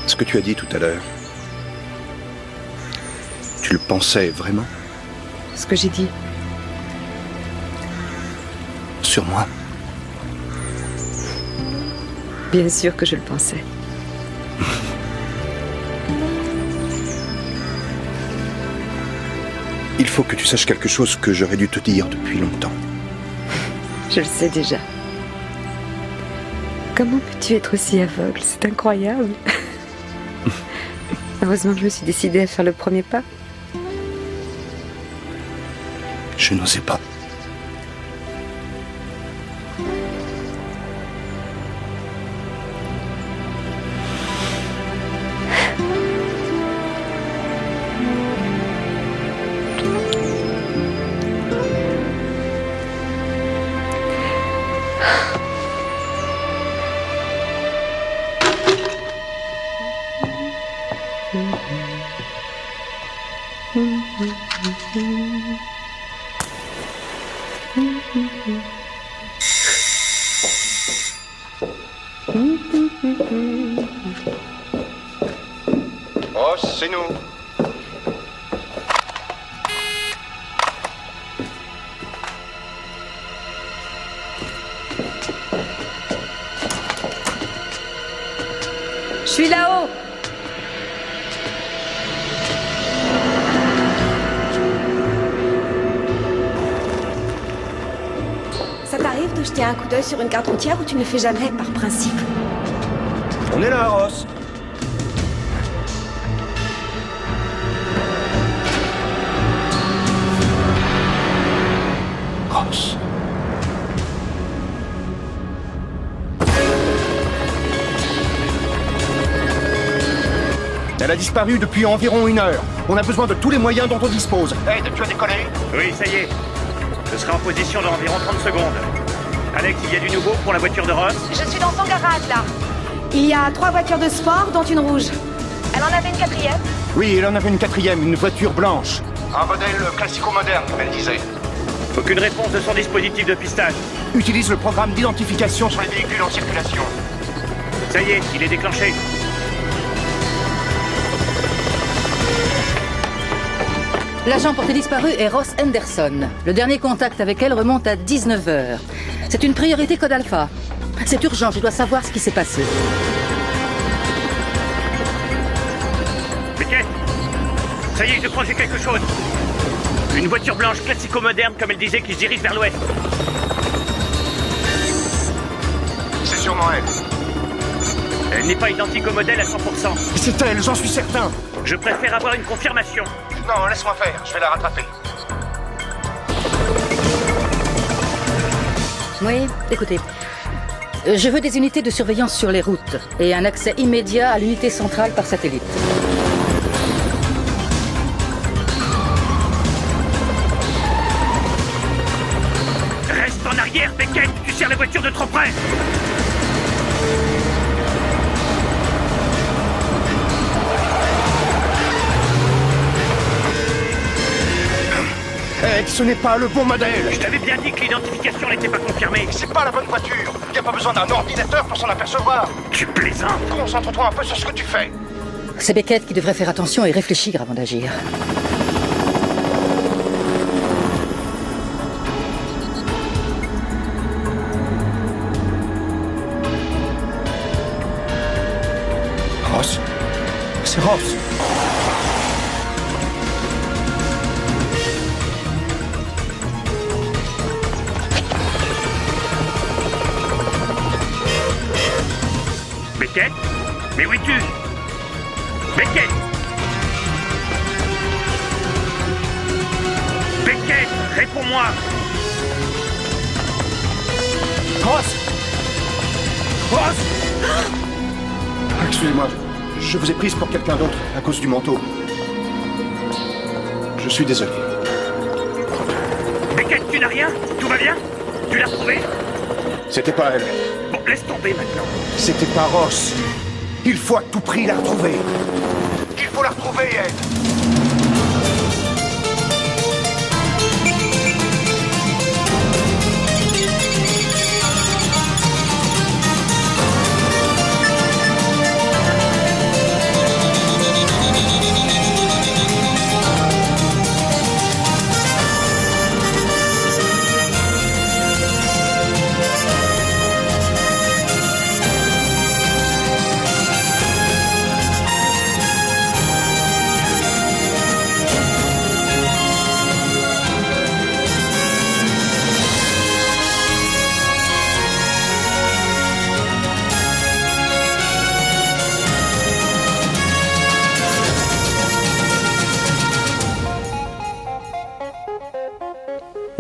Ce que tu as dit tout à l'heure, tu le pensais vraiment? Ce que j'ai dit. Sur moi? Bien sûr que je le pensais. Il faut que tu saches quelque chose que j'aurais dû te dire depuis longtemps. Je le sais déjà. Comment peux-tu être aussi aveugle? C'est incroyable. Heureusement que je me suis décidée à faire le premier pas. Je n'osais pas. Oh, c'est nous. Je suis là-haut. Ça t'arrive de jeter un coup d'œil sur une carte routière ou tu ne le fais jamais par principe? On est là, Ross. Ross. Elle a disparu depuis environ 1 heure. On a besoin de tous les moyens dont on dispose. Hey, tu as décollé? Oui, ça y est. Je serai en position dans environ 30 secondes. Alex, il y a du nouveau pour la voiture de Ross? Je suis dans son garage, là. Il y a 3 voitures de sport, dont une rouge. Elle en avait une 4e? Oui, elle en avait une 4e, une voiture blanche. Un modèle classico-moderne, comme elle disait. Aucune réponse de son dispositif de pistage. Utilise le programme d'identification sur les véhicules en circulation. Ça y est, il est déclenché. L'agent porté disparu est Ross Henderson. Le dernier contact avec elle remonte à 19h. C'est une priorité code alpha. C'est urgent, je dois savoir ce qui s'est passé. Beckett, ça y est, je crois que j'ai quelque chose. Une voiture blanche classico-moderne, comme elle disait, qui se dirige vers l'ouest. C'est sûrement elle. Elle n'est pas identique au modèle à 100%. C'est elle, j'en suis certain. Je préfère avoir une confirmation. Non, laisse-moi faire, je vais la rattraper. Oui, écoutez. Je veux des unités de surveillance sur les routes et un accès immédiat à l'unité centrale par satellite. Reste en arrière, Beckett. Tu serres la voiture de trop près. Ed, ce n'est pas le bon modèle. Je t'avais bien dit que l'identification n'était pas confirmée. C'est pas la bonne voiture. Y a pas besoin d'un ordinateur pour s'en apercevoir. Tu plaisantes. Concentre-toi un peu sur ce que tu fais. C'est Beckett qui devrait faire attention et réfléchir avant d'agir. Ross. C'est Ross. Beckett? Mais où es-tu? Beckett! Beckett, réponds-moi! Ross! Ross! Excusez-moi, je vous ai prise pour quelqu'un d'autre à cause du manteau. Je suis désolé. Beckett, tu n'as rien? Tout va bien? Tu l'as retrouvée? C'était pas elle. Bon, laisse tomber maintenant. C'était pas Ross. Il faut à tout prix la retrouver. Il faut la retrouver, Ed.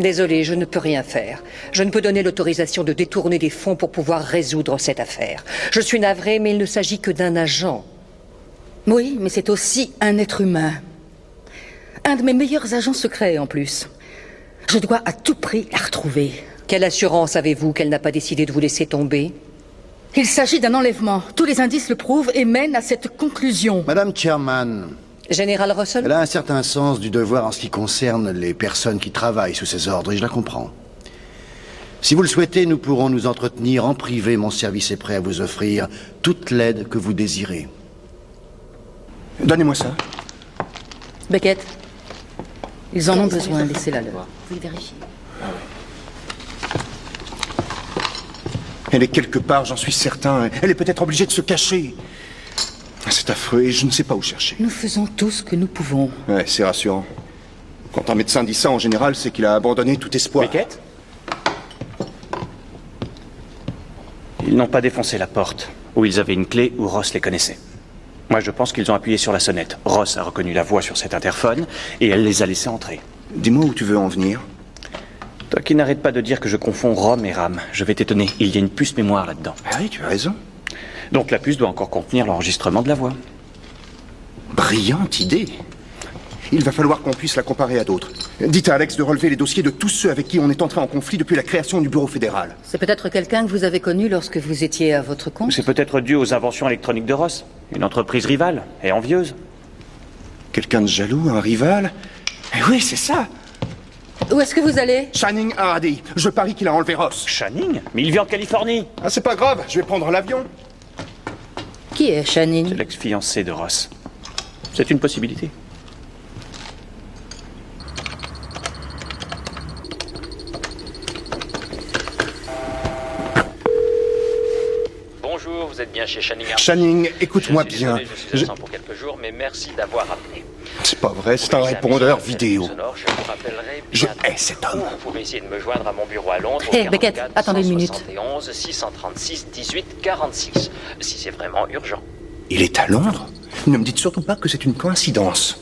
Désolée, je ne peux rien faire. Je ne peux donner l'autorisation de détourner des fonds pour pouvoir résoudre cette affaire. Je suis navrée, mais il ne s'agit que d'un agent. Oui, mais c'est aussi un être humain. Un de mes meilleurs agents secrets, en plus. Je dois à tout prix la retrouver. Quelle assurance avez-vous qu'elle n'a pas décidé de vous laisser tomber? Il s'agit d'un enlèvement. Tous les indices le prouvent et mènent à cette conclusion. Madame Chairman, Général Russell? elle a un certain sens du devoir en ce qui concerne les personnes qui travaillent sous ses ordres, et je la comprends. Si vous le souhaitez, nous pourrons nous entretenir en privé. Mon service est prêt à vous offrir toute l'aide que vous désirez. Donnez-moi ça. Beckett, ils en ont besoin, laissez-la leur. Vous vérifiez. Elle est quelque part, j'en suis certain. Elle est peut-être obligée de se cacher. C'est affreux et je ne sais pas où chercher. Nous faisons tout ce que nous pouvons. Ouais, c'est rassurant. Quand un médecin dit ça, en général, c'est qu'il a abandonné tout espoir. Beckett? Ils n'ont pas défoncé la porte. Ou ils avaient une clé, ou Ross les connaissait. Moi, je pense qu'ils ont appuyé sur la sonnette. Ross a reconnu la voix sur cet interphone, et elle les a laissés entrer. Dis-moi où tu veux en venir. Toi qui n'arrêtes pas de dire que je confonds ROM et RAM, je vais t'étonner, il y a une puce mémoire là-dedans. Ah oui, tu as raison. Donc la puce doit encore contenir l'enregistrement de la voix. Brillante idée. Il va falloir qu'on puisse la comparer à d'autres. Dites à Alex de relever les dossiers de tous ceux avec qui on est entré en conflit depuis la création du bureau fédéral. C'est peut-être quelqu'un que vous avez connu lorsque vous étiez à votre compte? C'est peut-être dû aux inventions électroniques de Ross. Une entreprise rivale et envieuse. Quelqu'un de jaloux, un rival? Eh oui, c'est ça. Où est-ce que vous allez? Channing Hardy. Je parie qu'il a enlevé Ross. Channing? Mais il vit en Californie. Ah, c'est pas grave, je vais prendre l'avion. Qui est Channing? C'est l'ex-fiancé de Ross. C'est une possibilité. Bonjour, vous êtes bien chez Channing Hardy. Channing, écoute-moi Je suis bien. désolé, je suis absent pour quelques jours, mais merci d'avoir appelé. C'est pas vrai, c'est un répondeur vidéo. Sonore, je vous rappellerai Je bientôt. hais cet homme. Vous pouvez essayer de me joindre à mon bureau à Londres. Hey, Beckett, attendez une minute. 171 636 18 46. Si c'est vraiment urgent. Il est à Londres? Ne me dites surtout pas que c'est une coïncidence.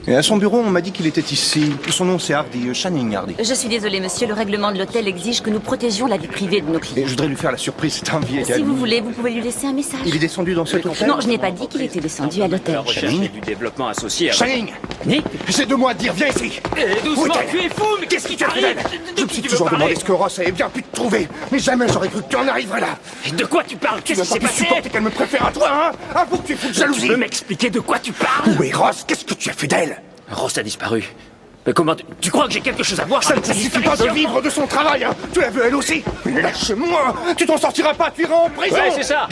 Et à son bureau, on m'a dit qu'il était ici. Son nom, c'est Hardy, Channing Hardy. Je suis désolée, monsieur. Le règlement de l'hôtel exige que nous protégions la vie privée de nos Et clients. je voudrais lui faire la surprise, c'est un vieil Si ami. vous voulez, vous pouvez lui laisser un message. Il est descendu dans cet hôtel? Non, je n'ai pas dit qu'il était descendu à l'hôtel. La recherche Channing et du développement associé à... Channing! Nick? J'ai 2 mots à te dire, viens ici! doucement, Où est-elle? tu es fou, mais qu'est-ce qui Tu as fait d'elle? Je me suis toujours demandé ce que Ross avait bien pu te trouver, mais jamais j'aurais cru que tu en arriverais là! De quoi tu parles? Tu Qu'est-ce n'as qui pas s'est pu passé? supporter qu'elle me préfère à toi, hein? Avoue que tu es fou de jalousie! Tu peux m'expliquer de quoi tu parles? Où est Ross? Qu'est-ce que tu as fait d'elle? Ross a disparu. Mais comment... Tu crois que j'ai quelque chose à voir Ça ne avec te sa suffit pas de disparition? vivre de son travail, hein? Tu la veux elle aussi? Lâche-moi! Tu t'en sortiras pas, tu iras en prison! Ouais, c'est ça.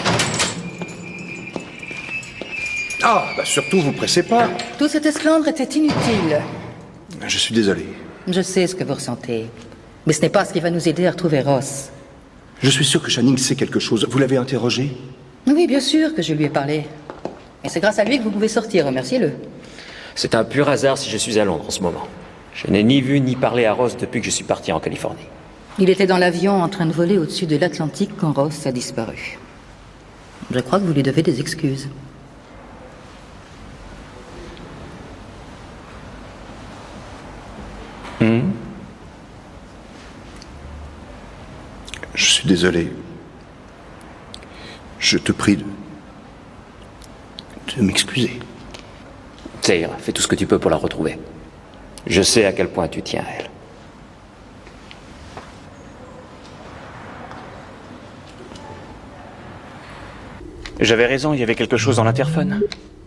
Ah, bah surtout, vous pressez pas. Tout cet esclandre était inutile. Je suis désolé. Je sais ce que vous ressentez. Mais ce n'est pas ce qui va nous aider à retrouver Ross. Je suis sûr que Channing sait quelque chose. Vous l'avez interrogé? Oui, bien sûr que je lui ai parlé. Et c'est grâce à lui que vous pouvez sortir, remerciez-le. C'est un pur hasard si je suis à Londres en ce moment. Je n'ai ni vu ni parlé à Ross depuis que je suis parti en Californie. Il était dans l'avion en train de voler au-dessus de l'Atlantique quand Ross a disparu. Je crois que vous lui devez des excuses. Je suis désolé. Je te prie de m'excuser. Ça ira, fais tout ce que tu peux pour la retrouver. Je sais à quel point tu tiens à elle. J'avais raison, il y avait quelque chose dans l'interphone.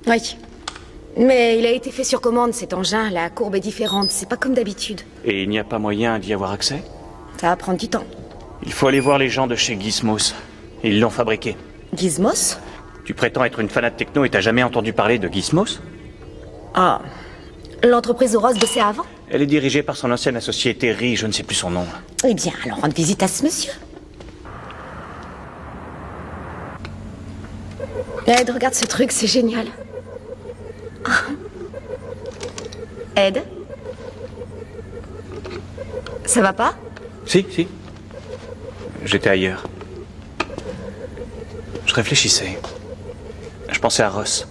Oui. Mais il a été fait sur commande, cet engin. La courbe est différente. C'est pas comme d'habitude. Et il n'y a pas moyen d'y avoir accès? Ça va prendre du temps. Il faut aller voir les gens de chez Gizmos. Ils l'ont fabriqué. Gizmos? Tu prétends être une fanat de techno et t'as jamais entendu parler de Gizmos? Ah. L'entreprise où Ross bossait avant? Elle est dirigée par son ancienne associée Terry, je ne sais plus son nom. Eh bien, alors rendre visite à ce monsieur. Ed, regarde ce truc, c'est génial. Ed? Ça va pas? Si. J'étais ailleurs. Je réfléchissais. Je pensais à Ross.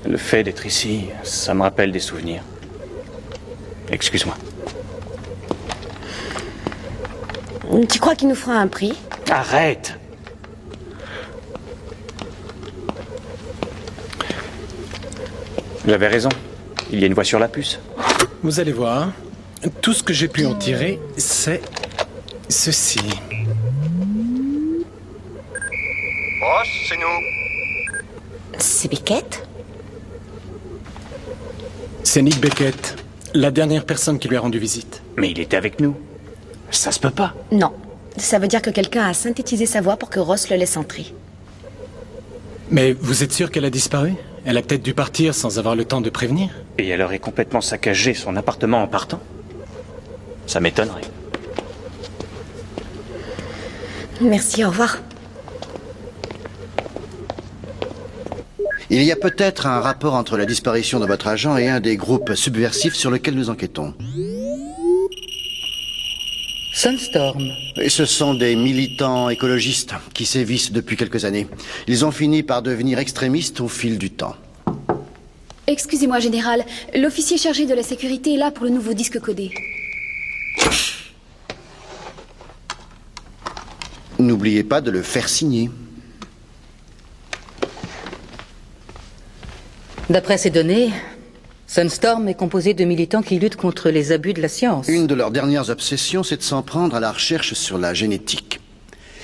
Le fait d'être ici, ça me rappelle des souvenirs. Excuse-moi. Tu crois qu'il nous fera un prix? Arrête! J'avais raison. Il y a une voix sur la puce. Vous allez voir. Tout ce que j'ai pu en tirer, c'est ceci. Ross, c'est nous. C'est Beckett? C'est Nick Beckett, la dernière personne qui lui a rendu visite. Mais il était avec nous. Ça se peut pas. Non. Ça veut dire que quelqu'un a synthétisé sa voix pour que Ross le laisse entrer. Mais vous êtes sûr qu'elle a disparu? Elle a peut-être dû partir sans avoir le temps de prévenir. Et elle aurait complètement saccagé son appartement en partant? Ça m'étonnerait. Merci, au revoir. Il y a peut-être un rapport entre la disparition de votre agent et un des groupes subversifs sur lesquels nous enquêtons. Sunstorm. Et ce sont des militants écologistes qui sévissent depuis quelques années. Ils ont fini par devenir extrémistes au fil du temps. Excusez-moi, Général. L'officier chargé de la sécurité est là pour le nouveau disque codé. N'oubliez pas de le faire signer. D'après ces données, Sunstorm est composé de militants qui luttent contre les abus de la science. Une de leurs dernières obsessions, c'est de s'en prendre à la recherche sur la génétique.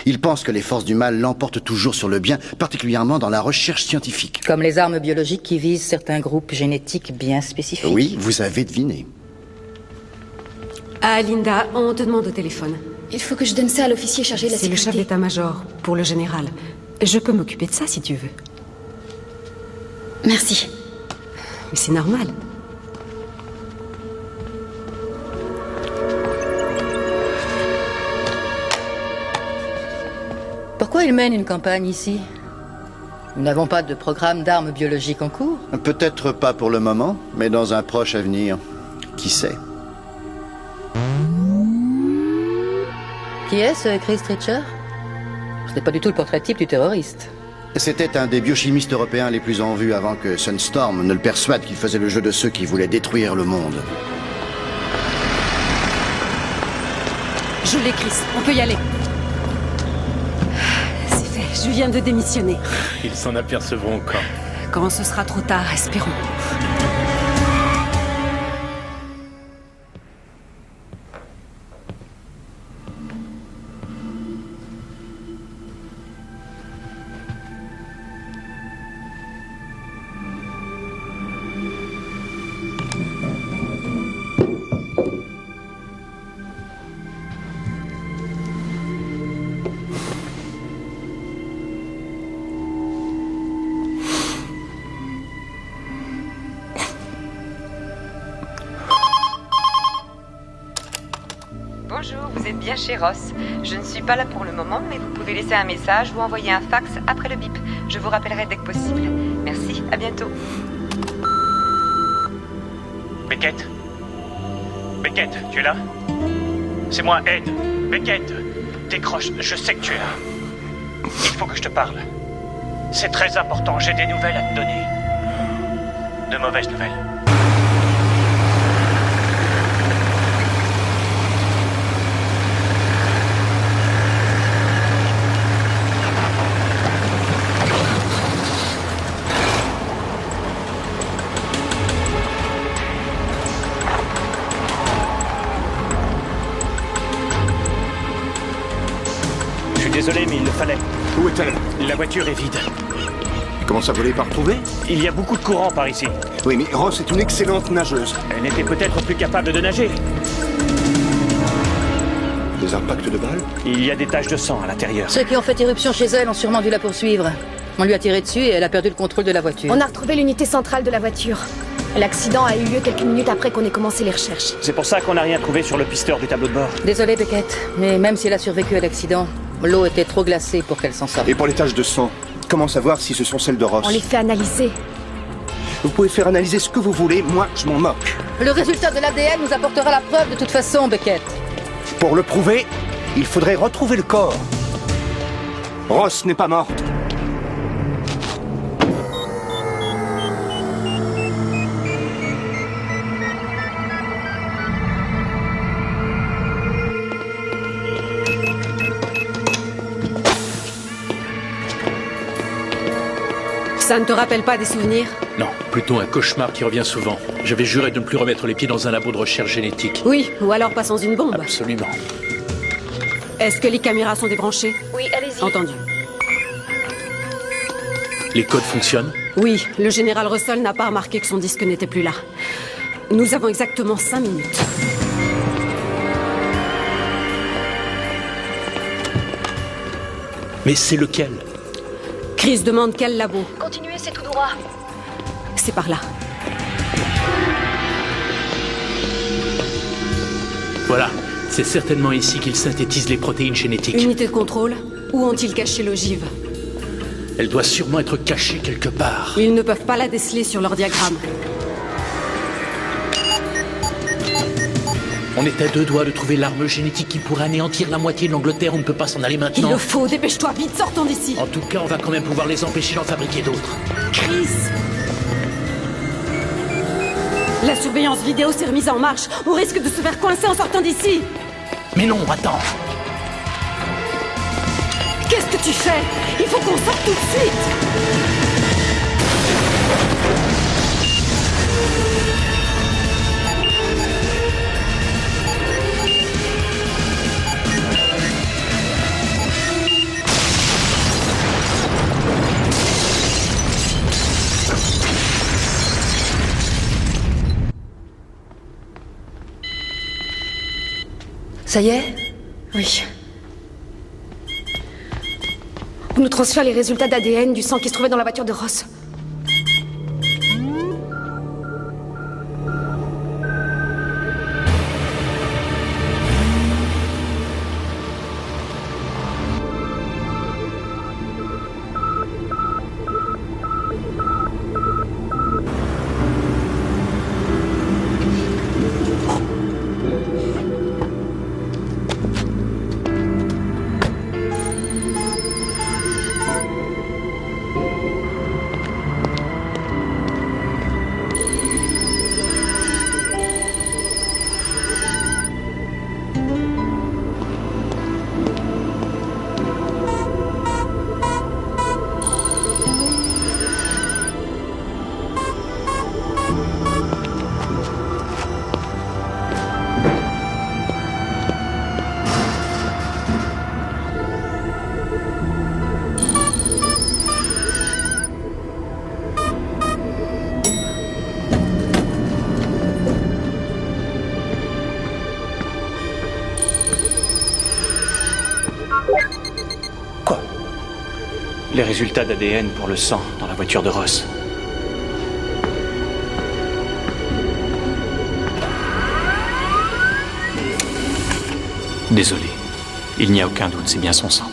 Ils pensent que les forces du mal l'emportent toujours sur le bien, particulièrement dans la recherche scientifique. Comme les armes biologiques qui visent certains groupes génétiques bien spécifiques. Oui, vous avez deviné. Ah, Linda, on te demande au téléphone. Il faut que je donne ça à l'officier chargé de la C'est le sécurité. chef d'état-major, pour le général. Je peux m'occuper de ça si tu veux. Merci. Mais c'est normal. Pourquoi ils mènent une campagne ici? Nous n'avons pas de programme d'armes biologiques en cours? Peut-être pas pour le moment, mais dans un proche avenir. Qui sait? Qui est ce Chris Treacher? Ce n'est pas du tout le portrait type du terroriste. C'était un des biochimistes européens les plus en vue avant que Sunstorm ne le persuade qu'il faisait le jeu de ceux qui voulaient détruire le monde. Je l'ai, Chris. On peut y aller. C'est fait. Je viens de démissionner. Ils s'en apercevront quand? Quand ce sera trop tard, espérons. Bonjour, vous êtes bien chez Ross. Je ne suis pas là pour le moment, mais vous pouvez laisser un message ou envoyer un fax après le bip. Je vous rappellerai dès que possible. Merci, à bientôt. Beckett? Beckett, tu es là? C'est moi, Ed. Beckett, décroche, je sais que tu es là. Il faut que je te parle. C'est très important, j'ai des nouvelles à te donner. De mauvaises nouvelles. Désolé, mais il le fallait. Où est-elle? La voiture est vide. Comment ça, vous l'avez pas retrouvée? Il y a beaucoup de courant par ici. Oui, mais Ross est une excellente nageuse. Elle était peut-être plus capable de nager. Des impacts de balles? Il y a des taches de sang à l'intérieur. Ceux qui ont fait irruption chez elle ont sûrement dû la poursuivre. On lui a tiré dessus et elle a perdu le contrôle de la voiture. On a retrouvé l'unité centrale de la voiture. L'accident a eu lieu quelques minutes après qu'on ait commencé les recherches. C'est pour ça qu'on n'a rien trouvé sur le pisteur du tableau de bord. Désolé, Beckett, mais même si elle a survécu à l'accident, l'eau était trop glacée pour qu'elle s'en sorte. Et pour les taches de sang, comment savoir si ce sont celles de Ross? On les fait analyser. Vous pouvez faire analyser ce que vous voulez, moi je m'en moque. Le résultat de l'ADN nous apportera la preuve de toute façon, Beckett. Pour le prouver, il faudrait retrouver le corps. Ross n'est pas morte. Ça ne te rappelle pas des souvenirs? Non, plutôt un cauchemar qui revient souvent. J'avais juré de ne plus remettre les pieds dans un labo de recherche génétique. Oui, ou alors pas sans une bombe. Absolument. Est-ce que les caméras sont débranchées? Oui, allez-y. Entendu. Les codes fonctionnent? Oui, le général Russell n'a pas remarqué que son disque n'était plus là. Nous avons exactement 5 minutes. Mais c'est lequel? Chris demande quel labo. Continuez, c'est tout droit. C'est par là. Voilà, c'est certainement ici qu'ils synthétisent les protéines génétiques. Unité de contrôle? Où ont-ils caché l'ogive? Elle doit sûrement être cachée quelque part. Ils ne peuvent pas la déceler sur leur diagramme. On est à 2 doigts de trouver l'arme génétique qui pourrait anéantir la moitié de l'Angleterre. On ne peut pas s'en aller maintenant. Il le faut, dépêche-toi, vite, sortons d'ici. En tout cas, on va quand même pouvoir les empêcher d'en fabriquer d'autres. Chris! La surveillance vidéo s'est remise en marche. On risque de se faire coincer en sortant d'ici. Mais non, attends. Qu'est-ce que tu fais? Il faut qu'on sorte tout de suite. Ça y est? Oui. On nous transfère les résultats d'ADN du sang qui se trouvait dans la voiture de Ross. Les résultats d'ADN pour le sang dans la voiture de Ross. Désolé. Il n'y a aucun doute, c'est bien son sang.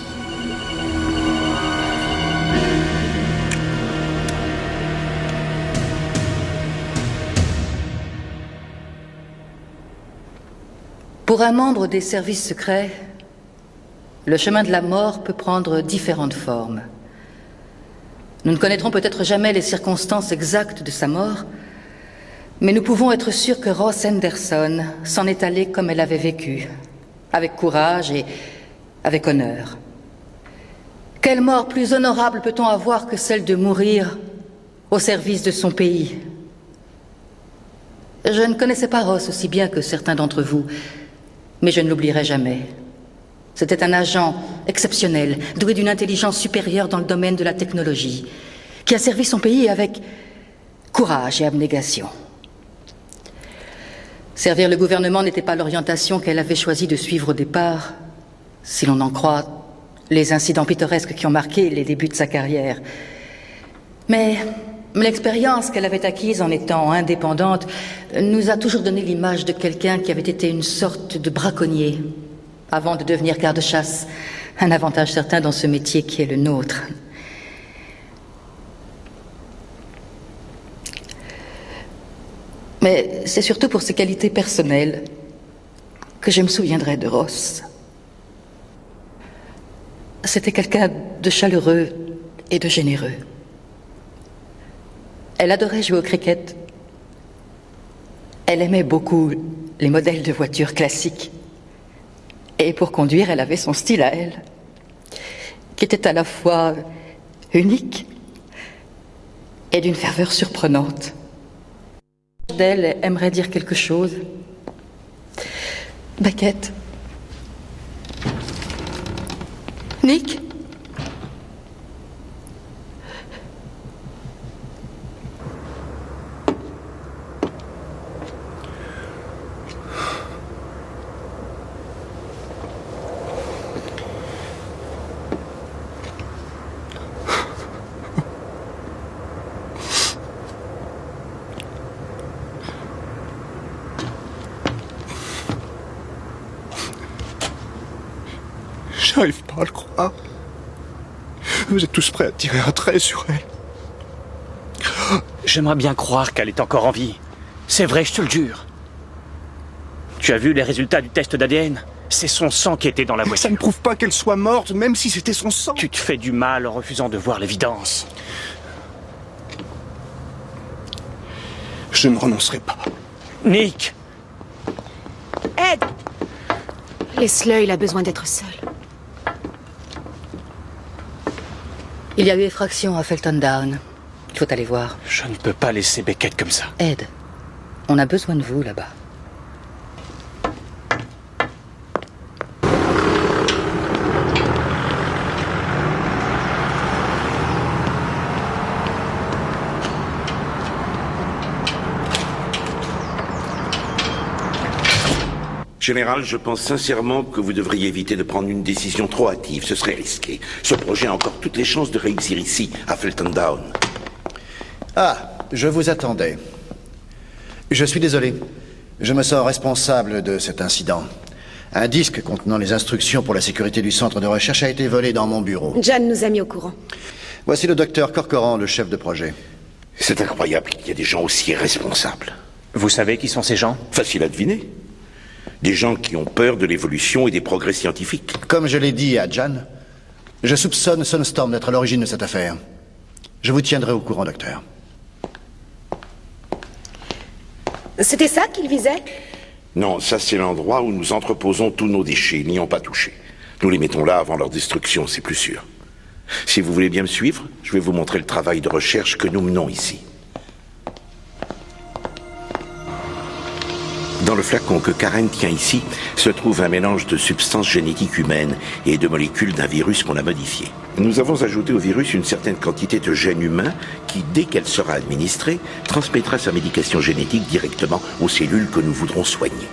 Pour un membre des services secrets, le chemin de la mort peut prendre différentes formes. Nous ne connaîtrons peut-être jamais les circonstances exactes de sa mort, mais nous pouvons être sûrs que Ross Henderson s'en est allée comme elle avait vécu, avec courage et avec honneur. Quelle mort plus honorable peut-on avoir que celle de mourir au service de son pays? Je ne connaissais pas Ross aussi bien que certains d'entre vous, mais je ne l'oublierai jamais. C'était un agent exceptionnel, doué d'une intelligence supérieure dans le domaine de la technologie, qui a servi son pays avec courage et abnégation. Servir le gouvernement n'était pas l'orientation qu'elle avait choisi de suivre au départ, si l'on en croit les incidents pittoresques qui ont marqué les débuts de sa carrière. Mais l'expérience qu'elle avait acquise en étant indépendante nous a toujours donné l'image de quelqu'un qui avait été une sorte de braconnier avant de devenir garde-chasse, un avantage certain dans ce métier qui est le nôtre. Mais c'est surtout pour ses qualités personnelles que je me souviendrai de Ross. C'était quelqu'un de chaleureux et de généreux. Elle adorait jouer au cricket. Elle aimait beaucoup les modèles de voitures classiques. Et pour conduire, elle avait son style à elle, qui était à la fois unique Et d'une ferveur surprenante. D'elle aimerait dire quelque chose. Beckett. Nick? J'arrive pas à le croire. Vous êtes tous prêts à tirer un trait sur elle. J'aimerais bien croire qu'elle est encore en vie. C'est vrai, je te le jure. Tu as vu les résultats du test d'ADN? C'est son sang qui était dans la voiture. Ça ne prouve pas qu'elle soit morte, même si c'était son sang. Tu te fais du mal en refusant de voir l'évidence. Je ne renoncerai pas. Nick! Ed! Laisse-le, il a besoin d'être seul. Il y a eu effraction à Felton Down. Il faut aller voir. Je ne peux pas laisser Beckett comme ça. Ed, on a besoin de vous là-bas. Général, je pense sincèrement que vous devriez éviter de prendre une décision trop hâtive. Ce serait risqué. Ce projet a encore toutes les chances de réussir ici, à Felton Down. Ah, je vous attendais. Je suis désolé. Je me sens responsable de cet incident. Un disque contenant les instructions pour la sécurité du centre de recherche a été volé dans mon bureau. Jan nous a mis au courant. Voici le docteur Corcoran, le chef de projet. C'est incroyable qu'il y ait des gens aussi irresponsables. Vous savez qui sont ces gens? Facile à deviner. Des gens qui ont peur de l'évolution et des progrès scientifiques. Comme je l'ai dit à Jan, je soupçonne Sunstorm d'être à l'origine de cette affaire. Je vous tiendrai au courant, docteur. C'était ça qu'il visait? Non, ça c'est l'endroit où nous entreposons tous nos déchets. Ils n'y ont pas touché. Nous les mettons là avant leur destruction, c'est plus sûr. Si vous voulez bien me suivre, je vais vous montrer le travail de recherche que nous menons ici. Dans le flacon que Karen tient ici, se trouve un mélange de substances génétiques humaines et de molécules d'un virus qu'on a modifié. Nous avons ajouté au virus une certaine quantité de gènes humains qui, dès qu'elle sera administrée, transmettra sa médication génétique directement aux cellules que nous voudrons soigner.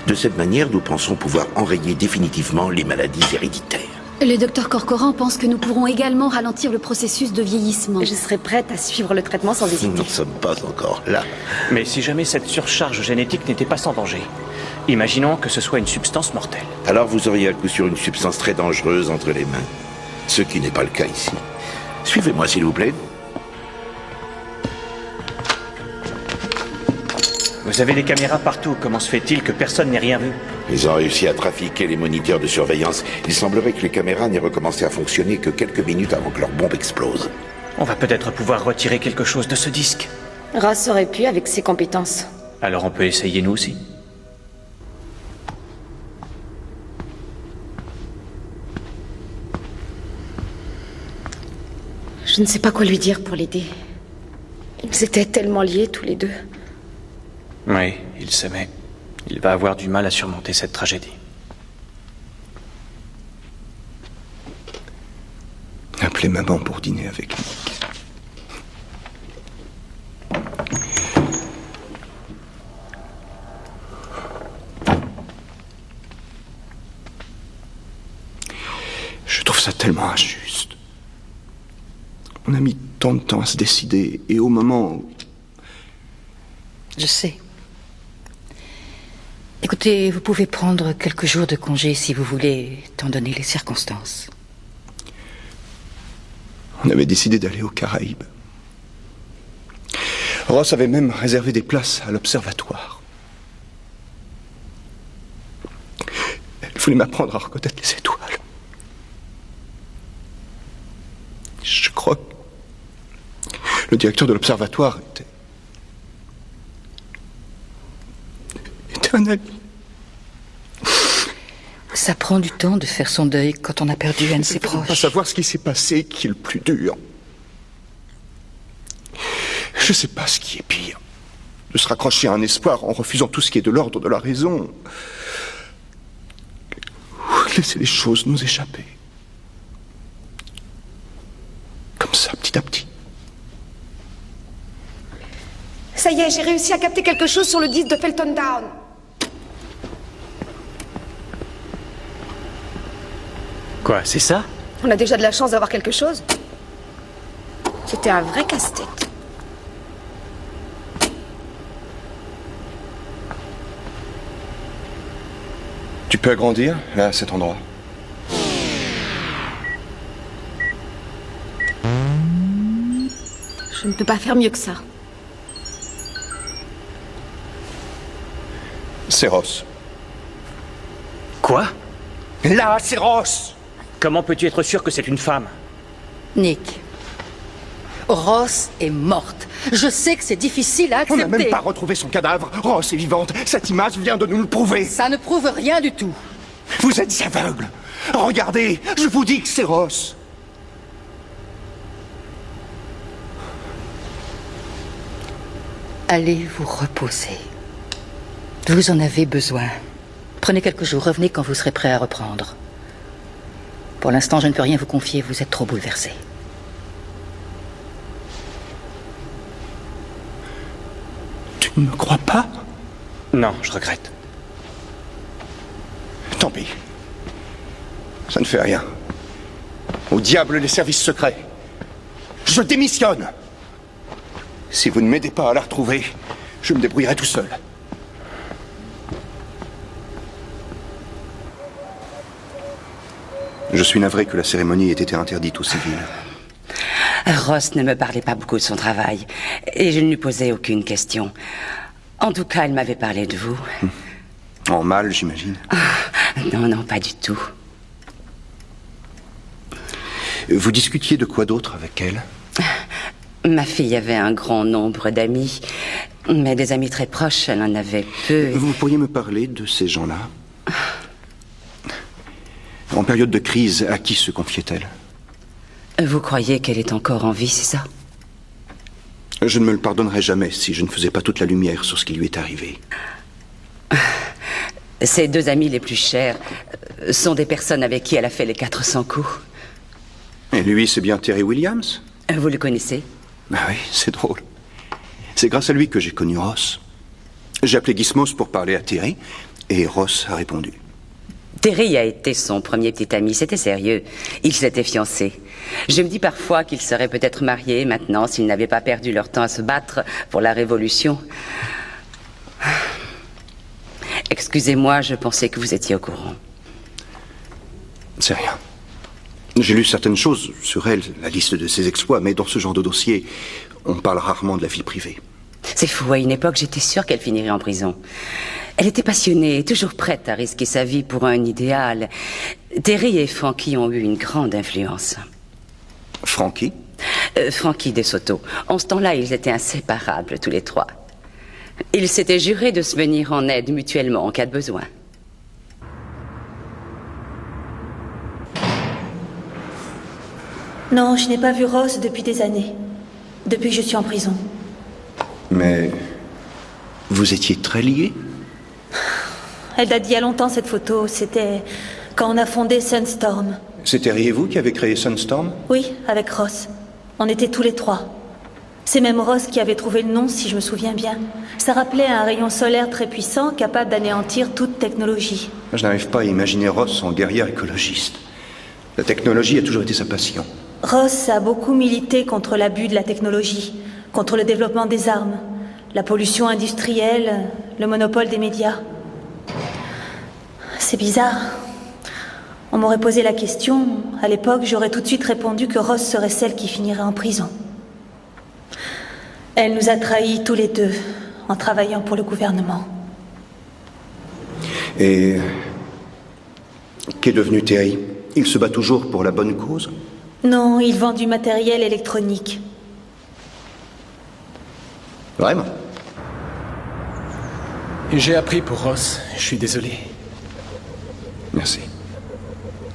De cette manière, nous pensons pouvoir enrayer définitivement les maladies héréditaires. Le docteur Corcoran pense que nous pourrons également ralentir le processus de vieillissement. Je serai prête à suivre le traitement sans hésiter. Nous n'en sommes pas encore là. Mais si jamais cette surcharge génétique n'était pas sans danger, imaginons que ce soit une substance mortelle. Alors vous auriez à coup sûr une substance très dangereuse entre les mains. Ce qui n'est pas le cas ici. Suivez-moi s'il vous plaît. Vous avez des caméras partout, comment se fait-il que personne n'ait rien vu? Ils ont réussi à trafiquer les moniteurs de surveillance. Il semblerait que les caméras n'aient recommencé à fonctionner que quelques minutes avant que leur bombe explose. On va peut-être pouvoir retirer quelque chose de ce disque. Ross aurait pu avec ses compétences. Alors on peut essayer nous aussi. Je ne sais pas quoi lui dire pour l'aider. Ils étaient tellement liés tous les deux. Oui, il s'aimait. Il va avoir du mal à surmonter cette tragédie. Appelez maman pour dîner avec Nick. Je trouve ça tellement injuste. On a mis tant de temps à se décider, et au moment où... Je sais. Écoutez, vous pouvez prendre quelques jours de congé si vous voulez, étant donné les circonstances. On avait décidé d'aller aux Caraïbes. Ross avait même réservé des places à l'observatoire. Elle voulait m'apprendre à reconnaître les étoiles. Je crois que le directeur de l'observatoire était un ami. Ça prend du temps de faire son deuil quand on a perdu un de ses proches. Pas savoir ce qui s'est passé qui est le plus dur. Je sais pas ce qui est pire. De se raccrocher à un espoir en refusant tout ce qui est de l'ordre de la raison. Ou laisser les choses nous échapper. Comme ça, petit à petit. Ça y est, j'ai réussi à capter quelque chose sur le disque de Felton Down. Quoi, c'est ça? On a déjà de la chance d'avoir quelque chose. C'était un vrai casse-tête. Tu peux agrandir, là, à cet endroit. Je ne peux pas faire mieux que ça. C'est Ross. Quoi? Là, c'est Ross! Comment peux-tu être sûr que c'est une femme? Nick, Ross est morte. Je sais que c'est difficile à accepter. On n'a même pas retrouvé son cadavre. Ross est vivante. Cette image vient de nous le prouver. Ça ne prouve rien du tout. Vous êtes aveugles. Regardez, je vous dis que c'est Ross. Allez vous reposer. Vous en avez besoin. Prenez quelques jours, revenez quand vous serez prêt à reprendre. Pour l'instant, je ne peux rien vous confier, vous êtes trop bouleversé. Tu ne me crois pas? Non, je regrette. Tant pis. Ça ne fait rien. Au diable les services secrets. Je démissionne. Si vous ne m'aidez pas à la retrouver, je me débrouillerai tout seul. Je suis navré que la cérémonie ait été interdite aux civils. Ross ne me parlait pas beaucoup de son travail, et je ne lui posais aucune question. En tout cas, elle m'avait parlé de vous. En mal, j'imagine. Non, non, pas du tout. Vous discutiez de quoi d'autre avec elle? Ma fille avait un grand nombre d'amis, mais des amis très proches, elle en avait peu. Vous pourriez me parler de ces gens-là? En période de crise, à qui se confiait-elle? Vous croyez qu'elle est encore en vie, c'est ça? Je ne me le pardonnerais jamais si je ne faisais pas toute la lumière sur ce qui lui est arrivé. Ses deux amis les plus chers sont des personnes avec qui elle a fait les 400 coups. Et lui, c'est bien Terry Williams? Vous le connaissez? Ah oui, c'est drôle. C'est grâce à lui que j'ai connu Ross. J'ai appelé Gizmos pour parler à Terry, et Ross a répondu. Terry a été son premier petit ami, c'était sérieux. Ils s'étaient fiancés. Je me dis parfois qu'ils seraient peut-être mariés maintenant s'ils n'avaient pas perdu leur temps à se battre pour la Révolution. Excusez-moi, je pensais que vous étiez au courant. C'est rien. J'ai lu certaines choses sur elle, la liste de ses exploits, mais dans ce genre de dossier, on parle rarement de la vie privée. C'est fou, à une époque, j'étais sûre qu'elle finirait en prison. Elle était passionnée, toujours prête à risquer sa vie pour un idéal. Terry et Frankie ont eu une grande influence. Frankie? Frankie de Soto. En ce temps-là, ils étaient inséparables, tous les trois. Ils s'étaient jurés de se venir en aide mutuellement en cas de besoin. Non, je n'ai pas vu Ross depuis des années. Depuis que je suis en prison. Mais... vous étiez très liés? Elle date d'il y a longtemps, cette photo. C'était quand on a fondé Sunstorm. C'est Terry et vous qui avez créé Sunstorm? Oui, avec Ross. On était tous les trois. C'est même Ross qui avait trouvé le nom, si je me souviens bien. Ça rappelait un rayon solaire très puissant, capable d'anéantir toute technologie. Je n'arrive pas à imaginer Ross en guerrière écologiste. La technologie a toujours été sa passion. Ross a beaucoup milité contre l'abus de la technologie, contre le développement des armes, la pollution industrielle, le monopole des médias. C'est bizarre. On m'aurait posé la question, à l'époque, j'aurais tout de suite répondu que Ross serait celle qui finirait en prison. Elle nous a trahis tous les deux, en travaillant pour le gouvernement. Et... qu'est devenu Terry? Il se bat toujours pour la bonne cause? Non, il vend du matériel électronique. Vraiment? J'ai appris pour Ross, je suis désolé. Merci.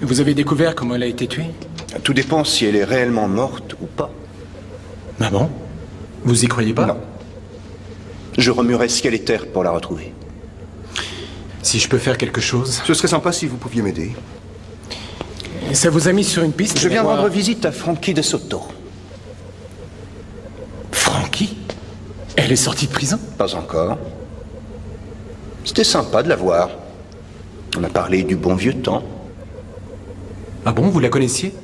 Vous avez découvert comment elle a été tuée? Tout dépend si elle est réellement morte ou pas. Ah bon? Vous y croyez pas? Non. Je remuerais ciel et terre pour la retrouver. Si je peux faire quelque chose... Ce serait sympa si vous pouviez m'aider. Ça vous a mis sur une piste? Je viens rendre visite à Frankie de Soto. Frankie? Elle est sortie de prison? Pas encore. C'était sympa de la voir. On a parlé du bon vieux temps. Ah bon, vous la connaissiez?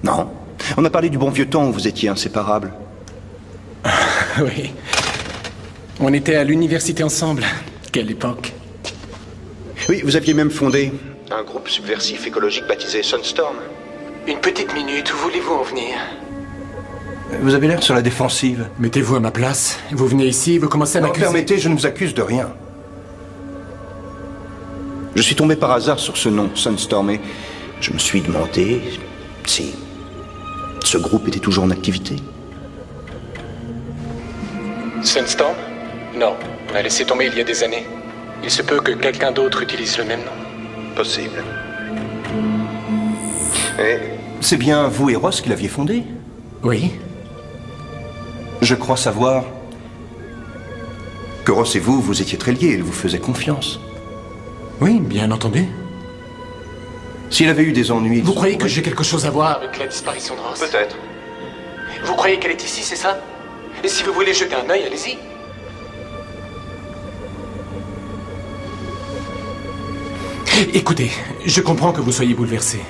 Non. On a parlé du bon vieux temps où vous étiez inséparables. Oui. On était à l'université ensemble. Quelle époque. Oui, vous aviez même fondé un groupe subversif écologique baptisé Sunstorm. Une petite minute, où voulez-vous en venir? Vous avez l'air sur la défensive. Mettez-vous à ma place. Vous venez ici, vous commencez à m'accuser. Permettez, je ne vous accuse de rien. Je suis tombé par hasard sur ce nom, Sunstorm, et je me suis demandé si ce groupe était toujours en activité. Sunstorm? Non, on a laissé tomber il y a des années. Il se peut que quelqu'un d'autre utilise le même nom. Possible. Et c'est bien vous et Ross qui l'aviez fondé? Oui. Je crois savoir que Ross et vous, vous étiez très liés, il vous faisait confiance. Oui, bien entendu. S'il avait eu des ennuis... Vous croyez que j'ai quelque chose à voir avec la disparition de Ross? Peut-être. Vous croyez qu'elle est ici, c'est ça? Et si vous voulez jeter un œil, allez-y. Écoutez, je comprends que vous soyez bouleversé.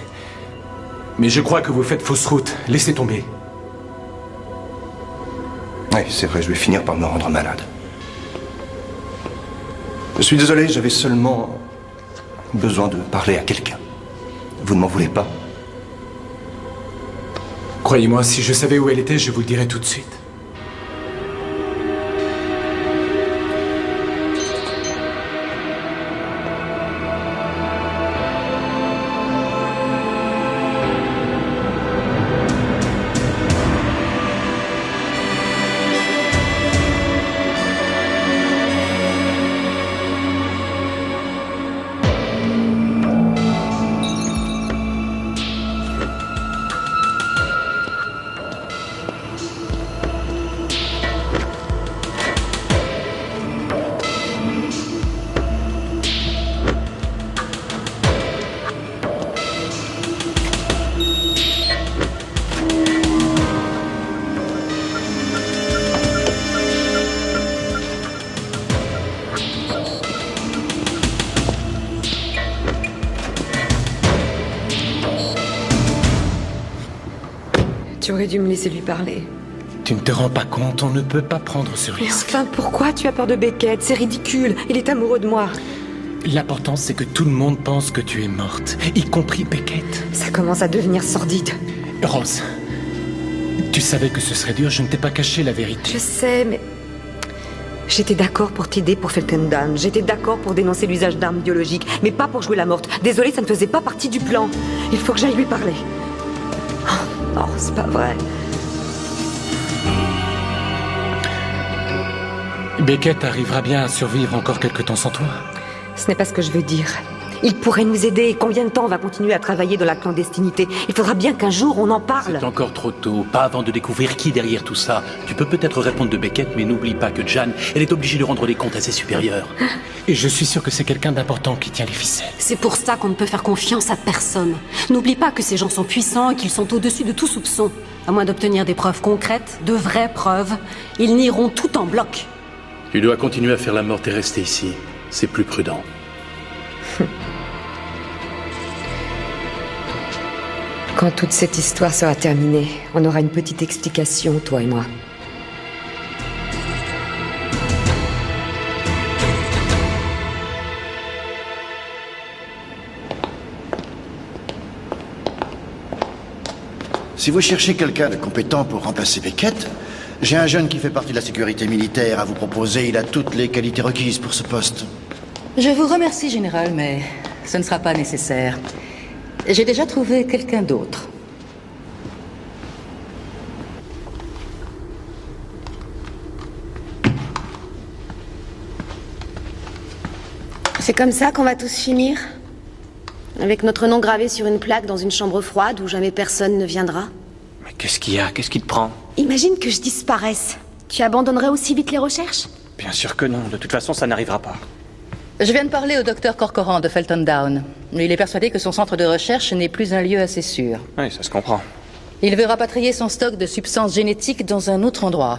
Mais je crois que vous faites fausse route. Laissez tomber. Oui, c'est vrai, je vais finir par me rendre malade. Je suis désolé, j'avais seulement besoin de parler à quelqu'un. Vous ne m'en voulez pas? Croyez-moi, si je savais où elle était, je vous le dirais tout de suite. Tu aurais dû me laisser lui parler. Tu ne te rends pas compte, on ne peut pas prendre ce Mais risque. enfin, pourquoi tu as peur de Beckett? C'est ridicule. Il est amoureux de moi. L'important, c'est que tout le monde pense que tu es morte, y compris Beckett. Ça commence à devenir sordide. Rose, tu savais que ce serait dur, je ne t'ai pas caché la vérité. Je sais, mais... J'étais d'accord pour t'aider pour Felkendamm. J'étais d'accord pour dénoncer l'usage d'armes biologiques, mais pas pour jouer la morte. Désolée, ça ne faisait pas partie du plan. Il faut que j'aille lui parler. Oh, non, c'est pas vrai. Beckett arrivera bien à survivre encore quelque temps sans toi. Ce n'est pas ce que je veux dire. Il pourrait nous aider. Combien de temps on va continuer à travailler dans la clandestinité? Il faudra bien qu'un jour on en parle. C'est encore trop tôt, pas avant de découvrir qui est derrière tout ça. Tu peux peut-être répondre de Beckett, mais n'oublie pas que Jan, elle est obligée de rendre des comptes à ses supérieurs. Et je suis sûr que c'est quelqu'un d'important qui tient les ficelles. C'est pour ça qu'on ne peut faire confiance à personne. N'oublie pas que ces gens sont puissants et qu'ils sont au-dessus de tout soupçon. À moins d'obtenir des preuves concrètes, de vraies preuves, ils nieront tout en bloc. Tu dois continuer à faire la morte et rester ici. C'est plus prudent. Quand toute cette histoire sera terminée, on aura une petite explication, toi et moi. Si vous cherchez quelqu'un de compétent pour remplacer Beckett, j'ai un jeune qui fait partie de la sécurité militaire à vous proposer. Il a toutes les qualités requises pour ce poste. Je vous remercie, Général, mais ce ne sera pas nécessaire. J'ai déjà trouvé quelqu'un d'autre. C'est comme ça qu'on va tous finir? Avec notre nom gravé sur une plaque dans une chambre froide où jamais personne ne viendra? Mais qu'est-ce qu'il y a? Qu'est-ce qui te prend? Imagine que je disparaisse. Tu abandonnerais aussi vite les recherches? Bien sûr que non, de toute façon ça n'arrivera pas. Je viens de parler au docteur Corcoran de Felton Down. Il est persuadé que son centre de recherche n'est plus un lieu assez sûr. Oui, ça se comprend. Il veut rapatrier son stock de substances génétiques dans un autre endroit.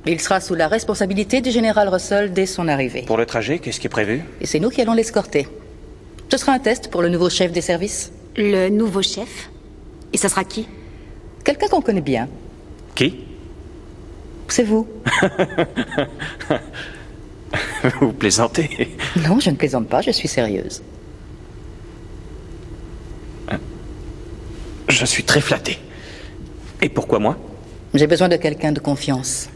Il sera sous la responsabilité du général Russell dès son arrivée. Pour le trajet, qu'est-ce qui est prévu? Et c'est nous qui allons l'escorter. Ce sera un test pour le nouveau chef des services. Le nouveau chef? Et ça sera qui? Quelqu'un qu'on connaît bien. Qui? C'est vous. Vous plaisantez? Non, je ne plaisante pas, je suis sérieuse. Je suis très flatté. Et pourquoi moi? J'ai besoin de quelqu'un de confiance.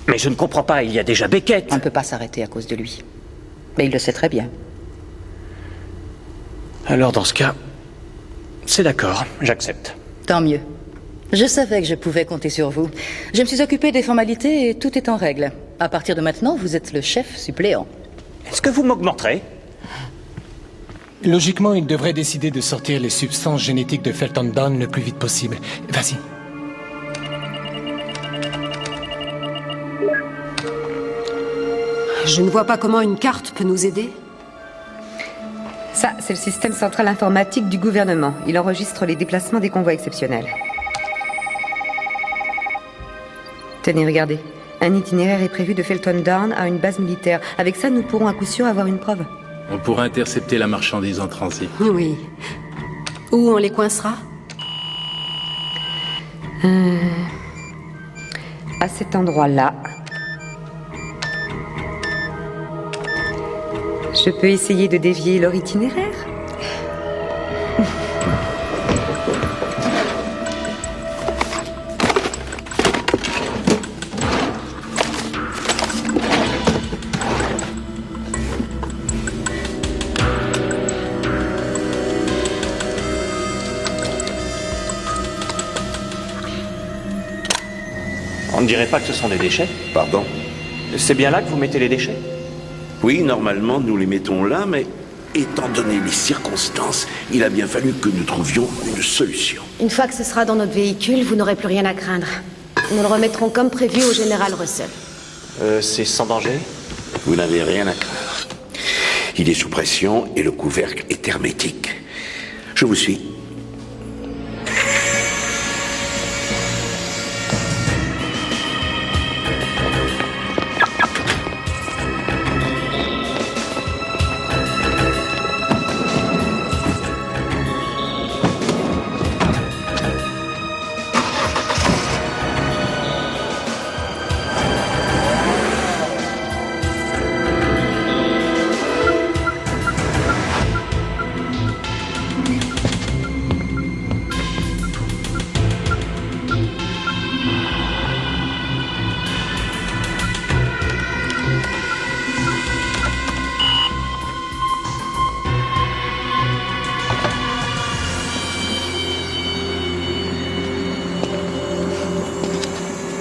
Mais je ne comprends pas, il y a déjà Beckett. On ne peut pas s'arrêter à cause de lui. Mais il le sait très bien. Alors dans ce cas, c'est d'accord, j'accepte. Tant mieux. Je savais que je pouvais compter sur vous. Je me suis occupée des formalités et tout est en règle. À partir de maintenant, vous êtes le chef suppléant. Est-ce que vous m'augmenterez? Logiquement, il devrait décider de sortir les substances génétiques de Felton Down le plus vite possible. Vas-y. Je ne vois pas comment une carte peut nous aider. Ça, c'est le système central informatique du gouvernement. Il enregistre les déplacements des convois exceptionnels. Tenez, regardez. Un itinéraire est prévu de Felton Down à une base militaire. Avec ça, nous pourrons à coup sûr avoir une preuve. On pourra intercepter la marchandise en transit. Oui. Où on les coincera? À cet endroit-là. Je peux essayer de dévier leur itinéraire? On ne dirait pas que ce sont des déchets? Pardon? C'est bien là que vous mettez les déchets? Oui, normalement, nous les mettons là, mais étant donné les circonstances, il a bien fallu que nous trouvions une solution. Une fois que ce sera dans notre véhicule, vous n'aurez plus rien à craindre. Nous le remettrons comme prévu au général Russell. C'est sans danger? Vous n'avez rien à craindre. Il est sous pression et le couvercle est hermétique. Je vous suis.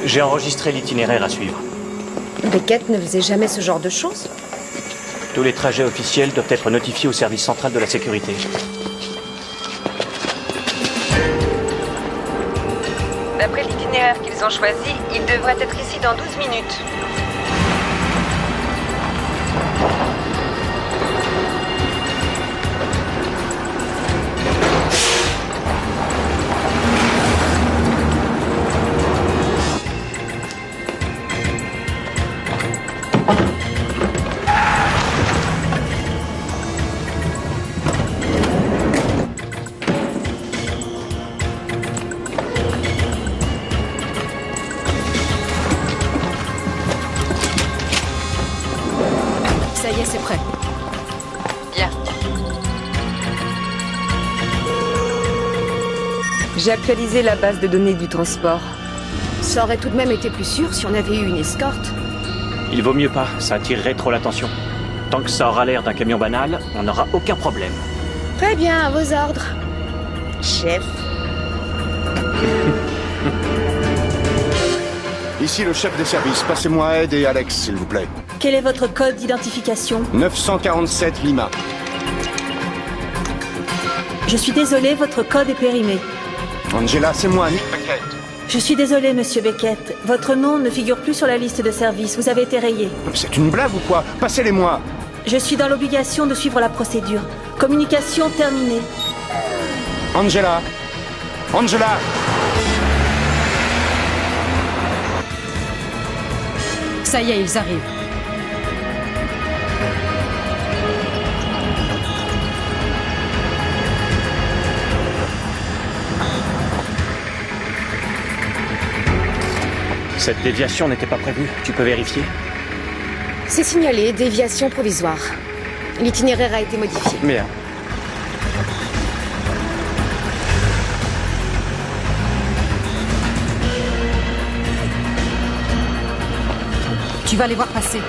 J'ai enregistré l'itinéraire à suivre. Beckett ne faisait jamais ce genre de choses. Tous les trajets officiels doivent être notifiés au service central de la sécurité. D'après l'itinéraire qu'ils ont choisi, ils devraient être ici dans 12 minutes. Ça y est, c'est prêt. Bien. J'ai actualisé la base de données du transport. Ça aurait tout de même été plus sûr si on avait eu une escorte. Il vaut mieux pas, ça attirerait trop l'attention. Tant que ça aura l'air d'un camion banal, on n'aura aucun problème. Très bien, à vos ordres. Chef. Ici le chef des services. Passez-moi Ed et Alex, s'il vous plaît. Quel est votre code d'identification? 947 Lima. Je suis désolé, votre code est périmé. Angela, c'est moi, Nick Beckett. Je suis désolée, monsieur Beckett. Votre nom ne figure plus sur la liste de service. Vous avez été rayé. C'est une blague ou quoi? Passez-les-moi. Je suis dans l'obligation de suivre la procédure. Communication terminée. Angela. Angela. Ça y est, ils arrivent. Cette déviation n'était pas prévue. Tu peux vérifier? C'est signalé, déviation provisoire. L'itinéraire a été modifié. Bien. Tu vas les voir passer.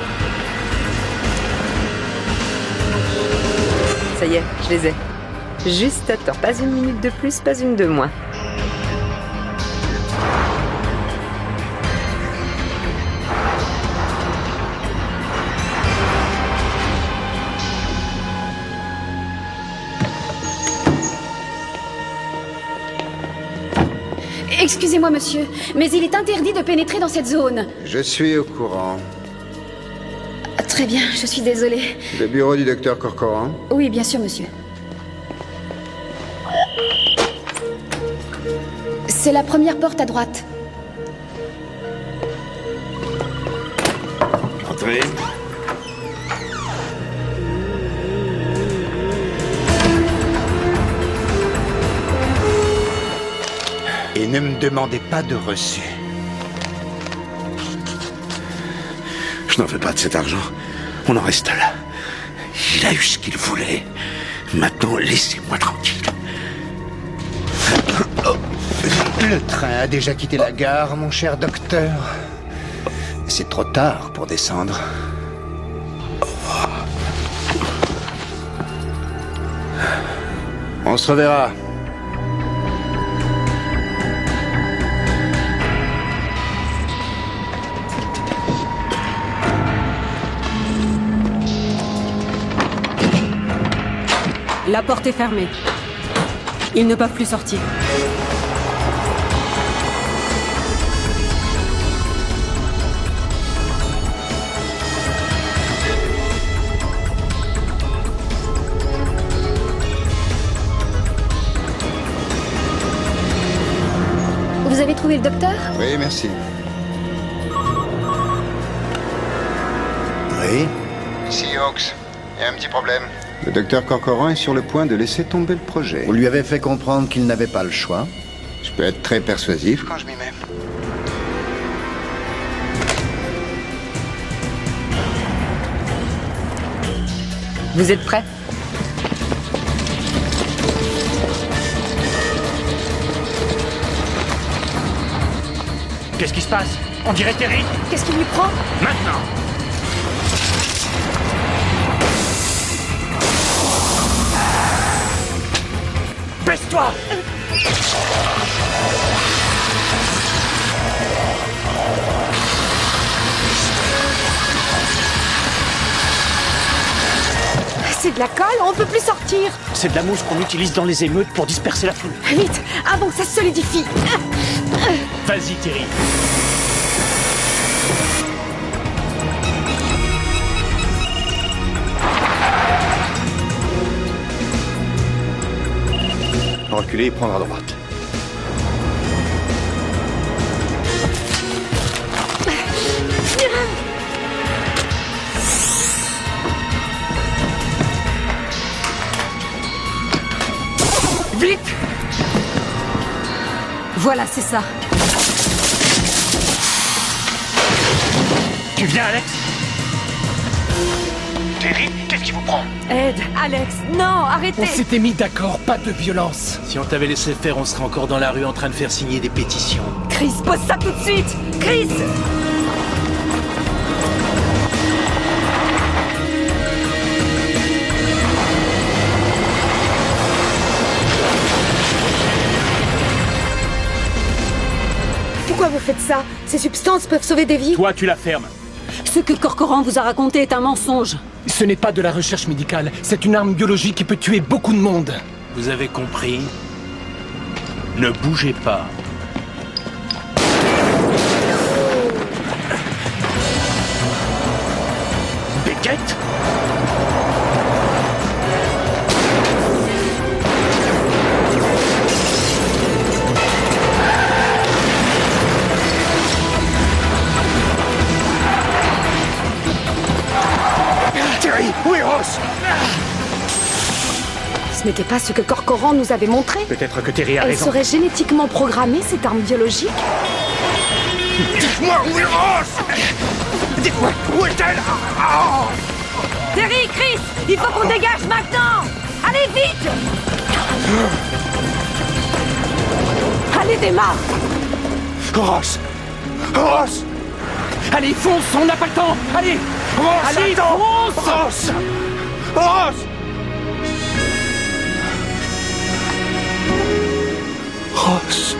Ça y est, je les ai. Juste à temps. Pas une minute de plus, pas une de moins. Excusez-moi, monsieur, mais il est interdit de pénétrer dans cette zone. Je suis au courant. Très bien, je suis désolée. Le bureau du docteur Corcoran? Oui, bien sûr, monsieur. C'est la première porte à droite. Entrez. Et ne me demandez pas de reçu. Je n'en veux pas de cet argent. On en reste là. Il a eu ce qu'il voulait. Maintenant, laissez-moi tranquille. Le train a déjà quitté la gare, mon cher docteur. C'est trop tard pour descendre. On se reverra. La porte est fermée. Ils ne peuvent plus sortir. Vous avez trouvé le docteur? Oui, merci. Oui? Ici Hawks. Il y a un petit problème. Le docteur Corcoran est sur le point de laisser tomber le projet. Vous lui avez fait comprendre qu'il n'avait pas le choix. Je peux être très persuasif quand je m'y mets. Vous êtes prêts? Qu'est-ce qui se passe? On dirait Terry. Qu'est-ce qui lui prend? Maintenant. Baisse-toi! C'est de la colle, on peut plus sortir. C'est de la mousse qu'on utilise dans les émeutes pour disperser la foule. Vite, avant que ça se solidifie. Vas-y, Terry. Reculer et prendre à droite. Vite! Voilà, c'est ça. Tu viens, Alex? Terry, qu'est-ce qui vous prend? Ed, Alex, non, arrêtez. On s'était mis d'accord, pas de violence. Si on t'avait laissé faire, on serait encore dans la rue en train de faire signer des pétitions. Chris, pose ça tout de suite. Chris! Pourquoi vous faites ça? Ces substances peuvent sauver des vies. Toi, tu la fermes. Ce que Corcoran vous a raconté est un mensonge. Ce n'est pas de la recherche médicale, c'est une arme biologique qui peut tuer beaucoup de monde. Vous avez compris? Ne bougez pas. n'était pas ce que Corcoran nous avait montré. Peut-être que Terry a Elle raison. serait génétiquement programmée, cette arme biologique? Dites-moi où est Ross! Dites-moi où est-elle? Terry, Chris, il faut qu'on dégage maintenant! Allez, vite! Allez, démarre! Ross! Ross! Allez, fonce, on n'a pas le temps. Allez, Ross, allez, attends! fonce. Ross! Ross! Ross!